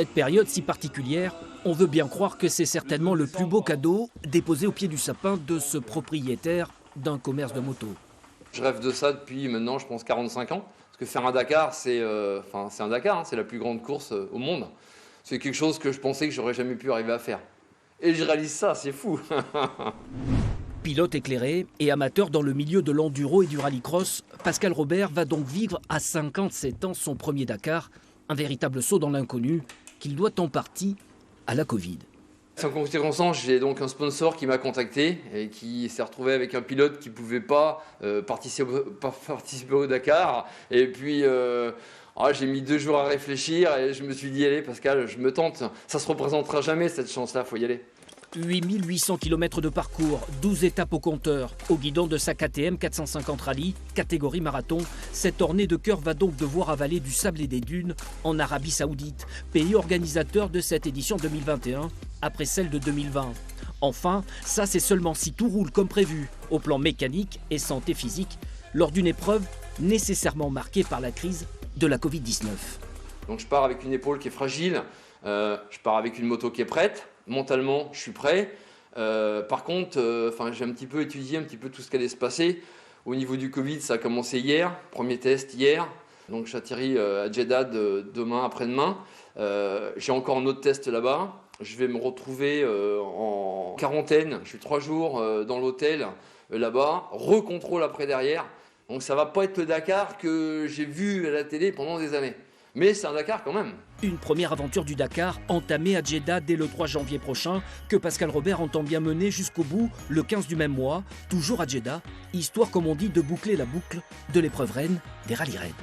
Cette période si particulière, on veut bien croire que c'est certainement le plus beau cadeau déposé au pied du sapin de ce propriétaire d'un commerce de moto. Je rêve de ça depuis maintenant, je pense, 45 ans. Parce que faire un Dakar, c'est un Dakar, hein, c'est la plus grande course au monde. C'est quelque chose que je pensais que j'aurais jamais pu arriver à faire. Et je réalise ça, c'est fou. Pilote éclairé et amateur dans le milieu de l'enduro et du rallycross, Pascal Robert va donc vivre à 57 ans son premier Dakar, un véritable saut dans l'inconnu qu'il doit en partie à la Covid. Sans circonstance, j'ai donc un sponsor qui m'a contacté et qui s'est retrouvé avec un pilote qui ne pouvait pas participer au Dakar. Et puis, j'ai mis 2 jours à réfléchir et je me suis dit, allez Pascal, je me tente. Ça ne se représentera jamais cette chance-là, il faut y aller. 8800 km de parcours, 12 étapes au compteur. Au guidon de sa KTM 450 Rallye, catégorie marathon, cet orné de cœur va donc devoir avaler du sable et des dunes en Arabie Saoudite, pays organisateur de cette édition 2021, après celle de 2020. Enfin, ça c'est seulement si tout roule comme prévu, au plan mécanique et santé physique, lors d'une épreuve nécessairement marquée par la crise de la Covid-19. Donc je pars avec une épaule qui est fragile, je pars avec une moto qui est prête. Mentalement, je suis prêt. Par contre, j'ai un petit peu étudié un petit peu tout ce qui allait se passer. Au niveau du Covid, ça a commencé hier. Premier test hier. Donc j'atterris à Jeddah demain, après-demain. J'ai encore un autre test là-bas. Je vais me retrouver en quarantaine. Je suis 3 jours dans l'hôtel là-bas. Recontrôle après derrière. Donc ça va pas être le Dakar que j'ai vu à la télé pendant des années. Mais c'est un Dakar quand même. Une première aventure du Dakar entamée à Jeddah dès le 3 janvier prochain que Pascal Robert entend bien mener jusqu'au bout le 15 du même mois, toujours à Jeddah, histoire comme on dit de boucler la boucle de l'épreuve reine des rallye raids.